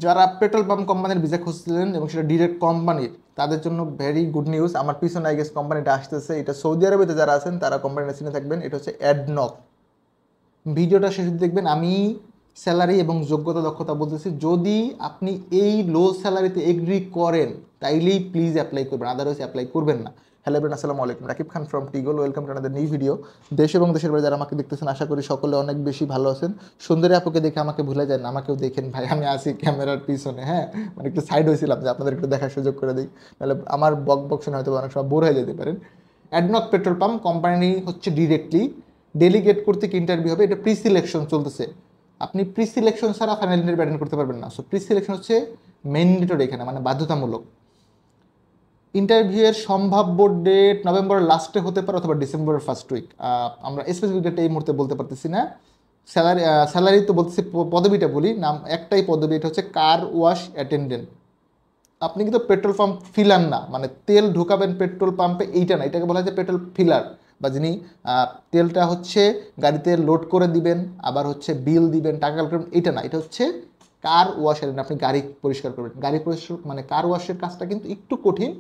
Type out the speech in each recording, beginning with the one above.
যারা petrol pump কোম্পানির visa খুঁজছিলেন এবং সেটা ডিরেক্ট কোম্পানির, তাদের জন্য ভেরি গুড নিউজ। আমার পিছনে আই গেস কোম্পানিটা আসতেছে। এটা সৌদি আরবেতে যারা আছেন তারা কোম্পানিটা চিনে থাকবেন। এটা হচ্ছে অ্যাডনক। ভিডিওটা শেষ অবধি দেখবেন। আমি স্যালারি এবং যোগ্যতা দক্ষতা বলতেছি, যদি আপনি এই লো স্যালারিতে এগ্রি করেন তাইলেই প্লিজ অ্যাপ্লাই করবেন, আদারওয়াইজ অ্যাপ্লাই করবেন না। হ্যালো এভরিওয়ান, আসসালামু আলাইকুম। রাকিব খান ফ্রম টিগল। Welcome to another new video. দেশ এবং দেশের বাইরে যারা আমাকে দেখতেছেন, আশা করি সকলে অনেক বেশি ভালো আছেন। সুন্দরী আপুকে দেখে আমাকে ভুলে যান, আমাকেও দেখেন ভাই, আমি আসি ক্যামেরার পিছনে। হ্যাঁ, মানে একটু সাইড হয়েছিলাম যে আপনাদের একটু দেখার সুযোগ করে দিই, তাহলে আমার বক শুনে হয়তো অনেক সময় বোর হয়ে যেতে পারেন। অ্যাডনক পেট্রোল পাম্প কোম্পানি হচ্ছে ডিরেক্টলি ডেলিগেট করতে ইন্টারভিউ হবে। এটা প্রি সিলেকশন চলতেছে। আপনি প্রি সিলেকশন ছাড়া ফাইনাল ইন্টারভিউ অ্যাটেন্ড করতে পারবেন না। সো প্রি সিলেকশন হচ্ছে ম্যান্ডেটরি এখানে, মানে বাধ্যতামূলক। ইন্টারভিউয়ের সম্ভাব্য ডেট নভেম্বরের লাস্টে হতে পারে অথবা ডিসেম্বরের ফার্স্ট উইক। আমরা স্পেসিফিক ডেট এই মুহূর্তে বলতে পারতেছি না। স্যালারি তো বলতেছি, পদবিটা বলি, নাম একটাই পদবি, এটা হচ্ছে কার ওয়াশ অ্যাটেন্ডেন্ট। আপনি কিন্তু পেট্রোল পাম্প ফিলার না, মানে তেল ঢুকাবেন পেট্রোল পাম্পে, এইটা না। এটাকে বলা হয় যে পেট্রোল ফিলার, বা যিনি তেলটা হচ্ছে গাড়িতে লোড করে দিবেন, আবার হচ্ছে বিল দিবেন, টাকা কালেক্ট করবেন, এটা না। এটা হচ্ছে কার ওয়াশের। আপনি গাড়ি পরিষ্কার করবেন। গাড়ি পরিষ্কার মানে কার ওয়াশের কাজটা কিন্তু একটু কঠিন,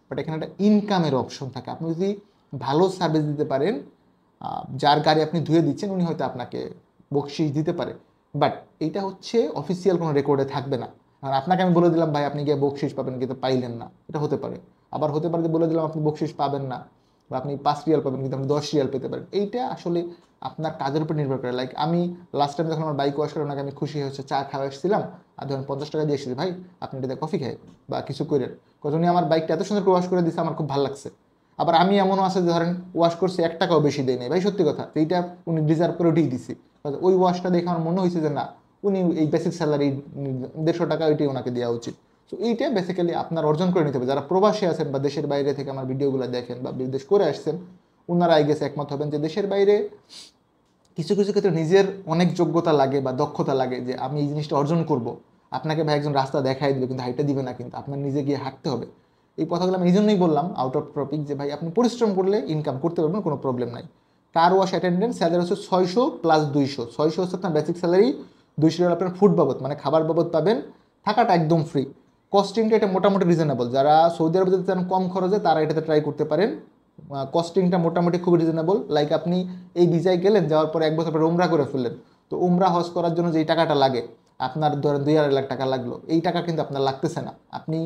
বাট এখানে একটা ইনকামের অপশন থাকে। আপনি যদি ভালো সার্ভিস দিতে পারেন, যার গাড়ি আপনি ধুয়ে দিচ্ছেন উনি হয়তো আপনাকে বকশিস দিতে পারে, বাট এইটা হচ্ছে অফিসিয়াল কোনো রেকর্ডে থাকবে না। আর আপনাকে আমি বলে দিলাম ভাই আপনি গিয়ে বকশিস পাবেন, কিন্তু পাইলেন না, এটা হতে পারে। আবার হতে পারে যে বলে দিলাম আপনি বকশিস পাবেন না, বা আপনি 5 রিয়াল পাবেন কিন্তু আপনি 10 রিয়াল পেতে পারেন। এইটা আসলে আপনার কাজের উপর নির্ভর করে। লাইক আমি লাস্ট টাইম যখন আমার বাইক ওয়াশ করে ওনাকে আমি খুশি হচ্ছে চা খাওয়া এসেছিলাম, আর ধরেন 50 টাকা দিয়ে এসেছি, ভাই আপনি এটাতে কফি খাই বা কিছু করেন, কত উনি আমার বাইকটা এত সুন্দর করে ওয়াশ করে দিচ্ছে, আমার খুব ভালো লাগছে। আবার আমি এমনও আছে যে ধরেন ওয়াশ করছি 1 টাকাও বেশি দেয় নাই, ভাই সত্যি কথা, এইটা উনি ডিজার্ভ করে উঠেই দিছি। ওই ওয়াশটা দেখে আমার মনে হয়েছে যে না, উনি এই বেসিক স্যালারি 150 টাকা ওইটাই ওনাকে দেওয়া উচিত। তো এইটা বেসিক্যালি আপনার অর্জন করে নিতে হবে। যারা প্রবাসী আছেন বা দেশের বাইরে থেকে আমার ভিডিওগুলো দেখেন বা বিদেশ করে আসছেন, ওনারা আই গেস একমত হবেন যে দেশের বাইরে কিছু কিছু ক্ষেত্রে নিজের অনেক যোগ্যতা লাগে বা দক্ষতা লাগে যে আমি এই জিনিসটা অর্জন করব। আপনাকে ভাই একজন রাস্তা দেখাই দিবে কিন্তু হাইটা দিবে না, কিন্তু আপনার নিজে গিয়ে হাঁটতে হবে। এই কথাগুলো আমি এই জন্যই বললাম আউট অফ টপিক, যে ভাই আপনি পরিশ্রম করলে ইনকাম করতে পারবেন, কোনো প্রবলেম নাই। কার ওয়াশ অ্যাটেন্ডেন্ট স্যালারি হচ্ছে 600 প্লাস 200। 600 হচ্ছে আপনার বেসিক স্যালারি, 200 টাকা আপনার ফুড বাবদ মানে খাবার বাবদ পাবেন, থাকাটা একদম ফ্রি। কস্টিংটা এটা মোটামুটি রিজনেবল। যারা সৌদি আরবে যেতে চান কম খরচে, তারা এটাতে ট্রাই করতে পারেন। কস্টিংটা মোটামুটি খুব রিজনেবল। লাইক আপনি এই ভিসায় গেলেন, যাওয়ার পরে 1 বছর পরে উমরা করে ফেললেন, তো উমরা হজ করার জন্য যেই টাকাটা লাগে, আপনার ধরেন 2-2.5 লাখ টাকা লাগলো, এই টাকা কিন্তু আপনার লাগতেছে না। আপনি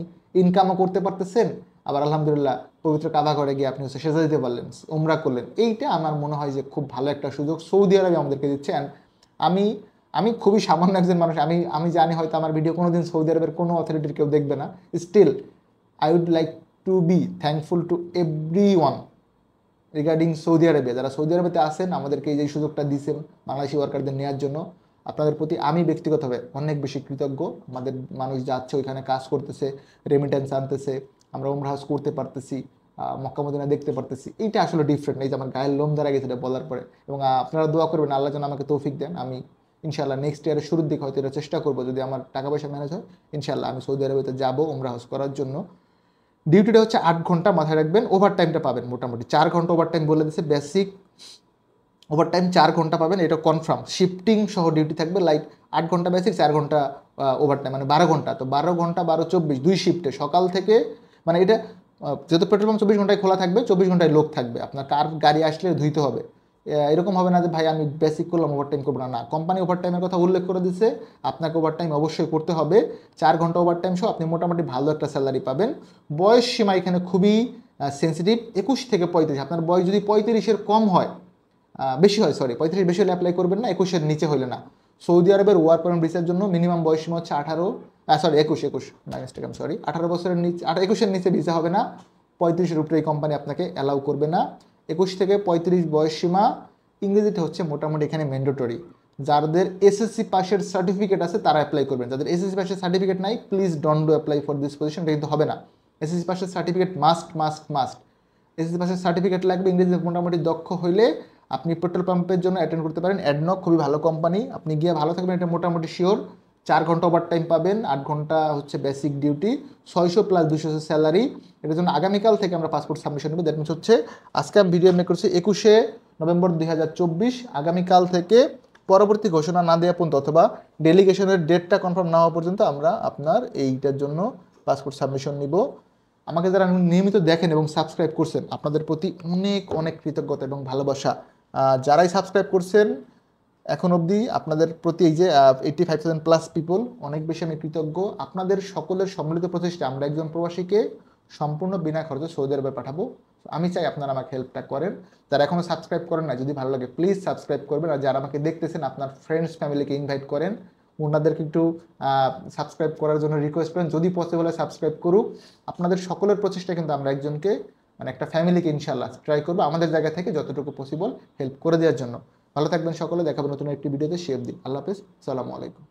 ইনকামও করতে পারতেছেন, আবার আলহামদুলিল্লাহ পবিত্র কাবা ঘরে গিয়ে আপনি হচ্ছে সেজা দিতে পারলেন, উমরা করলেন। এইটা আমার মনে হয় যে খুব ভালো একটা সুযোগ সৌদি আরবে আমাদেরকে দিচ্ছে। অ্যান্ড আমি আমি খুবই সামান্য একজন মানুষ, আমি আমি জানি হয়তো আমার ভিডিও কোনোদিন সৌদি আরবের কোনো অথরিটির কেউ দেখবে না। Still I would like to be thankful to everyone regarding Saudi আরবে। যারা সৌদি আরবেতে আসেন, আমাদেরকে এই যে সুযোগটা দিয়েছেন বাংলাদেশি ওয়ার্কারদের নেওয়ার জন্য, আপনাদের প্রতি আমি ব্যক্তিগতভাবে অনেক বেশি কৃতজ্ঞ। আমাদের মানুষ যাচ্ছে ওইখানে কাজ করতেছে, রেমিটেন্স আনতেছে, আমরা উমরা হজ করতে পারতেছি, মক্কা মদিনা দেখতে পারতেছি। এইটা আসলে ডিফারেন্ট। এই যে আমার গায়ের লোম দাঁড়া গেছে এটা বলার পরে। এবং আপনারা দোয়া করবেন আল্লাহ যেন আমাকে তৌফিক দেন। আমি ইনশাল্লাহ নেক্সট ইয়ারের শুরুর দিকে হয়তো এটা চেষ্টা করবো, যদি আমার টাকা পয়সা ম্যানেজ হয় ইনশাল্লাহ আমি সৌদি আরবেতে যাবো উমরা হজ করার জন্য। ডিউটিটা হচ্ছে 8 ঘন্টা, মাথায় রাখবেন। ওভার টাইমটা পাবেন মোটামুটি 4 ঘন্টা ওভার টাইম বলে দিচ্ছে। বেসিক ওভার টাইম 4 ঘন্টা পাবেন, এটা কনফার্ম। শিফটিং সহ ডিউটি থাকবে, লাইক 8 ঘন্টা বেসিক, 4 ঘন্টা ওভার টাইম, মানে 12 ঘন্টা। তো 12 ঘন্টা 12-24 2 শিফটে, সকাল থেকে মানে এটা যেহেতু পেট্রোল পাম্প 24 ঘন্টায় খোলা থাকবে, 24 ঘন্টায় লোক থাকবে। আপনার কার গাড়ি আসলে ধুইতে হবে, এরকম হবে না যে ভাই আমি বেসিক করলাম ওভার টাইম করবো না। না, কোম্পানি ওভার টাইমের কথা উল্লেখ করে দিচ্ছে, আপনাকে ওভার টাইম অবশ্যই করতে হবে। 4 ঘন্টা ওভার টাইম সহ আপনি মোটামুটি ভালো একটা স্যালারি পাবেন। বয়স সীমা এখানে খুবই সেন্সিটিভ, 21 থেকে 35। আপনার বয়স যদি 35-এর কম হয়, বেশি হয়, সরি 35 বেশি হলে অ্যাপ্লাই করবেন না, 21-এর নিচে হলে না। সৌদি আরবের ওয়ার্ক পারমিট ভিসার জন্য মিনিমাম বয়স সীমা হচ্ছে 21 মাই মিস্টেক, আমি সরি, 18 বছরের নিচে, 21-এর নিচে ভিসা হবে না। 35-এর উপরে এই কোম্পানি আপনাকে অ্যালাউ করবে না। 21 থেকে 35 বয়স সীমা। ইংরেজিতে হচ্ছে মোটামুটি এখানে ম্যান্ডেটরি। যাদের এসএসসি পাসের সার্টিফিকেট আছে তারা অ্যাপ্লাই করবেন। যাদের এসএসসি পাসের সার্টিফিকেট নাই, please don't do apply for this position, এটা কিন্তু হবে না। এসএসসি পাসের certificate must must must. SSC পাসের সার্টিফিকেট লাগবে। ইংরেজিতে মোটামুটি দক্ষ হইলে আপনি পেট্রোল পাম্পের জন্য অ্যাটেন্ড করতে পারেন। অ্যাডনক খুবই ভালো কোম্পানি, আপনি গিয়ে ভালো থাকবেন, এটা মোটামুটি শিওর। 4 ঘন্টা ওভার টাইম পাবেন, 8 ঘন্টা হচ্ছে বেসিক ডিউটি, 600 প্লাস 200 স্যালারি। এটার জন্য আগামীকাল থেকে আমরা পাসপোর্ট সাবমিশন নেব। দ্যাট মিনস হচ্ছে আজকে আমি ভিডিও মেক করছি 21শে নভেম্বর 2024, আগামীকাল থেকে পরবর্তী ঘোষণা না দেওয়া পর্যন্ত অথবা ডেলিগেশনের ডেটটা কনফার্ম না হওয়া পর্যন্ত আমরা আপনার এইটার জন্য পাসপোর্ট সাবমিশন নিব। আমাকে যারা নিয়মিত দেখেন এবং সাবস্ক্রাইব করছেন আপনাদের প্রতি অনেক অনেক কৃতজ্ঞতা এবং ভালোবাসা। যারাই সাবস্ক্রাইব করছেন এখন অবধি আপনাদের প্রতি এই যে 85,000+ পিপল, অনেক বেশি আমি কৃতজ্ঞ। আপনাদের সকলের সম্মিলিত প্রচেষ্টা আমরা একজন প্রবাসীকে সম্পূর্ণ বিনা খরচে সৌদি আরবে পাঠাবো। আমি চাই আপনারা আমাকে হেল্পটা করেন। যারা এখনও সাবস্ক্রাইব করেন না, যদি ভালো লাগে প্লিজ সাবস্ক্রাইব করবেন। আর যারা আমাকে দেখতেছেন আপনার ফ্রেন্ডস ফ্যামিলিকে ইনভাইট করেন, ওনাদেরকে একটু সাবস্ক্রাইব করার জন্য রিকোয়েস্ট করেন, যদি পসিবল হয় সাবস্ক্রাইব করুক। আপনাদের সকলের প্রচেষ্টা কিন্তু আমরা একজনকে মানে একটা ফ্যামিলিকে ইনশাল্লাহ ট্রাই করবো আমাদের জায়গা থেকে যতটুকু পসিবল হেল্প করে দেওয়ার জন্য। ভালো থাকবেন সকলে, দেখাবো নতুন একটি ভিডিওতে। সে অবধি আল্লাহ হাফেজ, সালামু আলাইকুম।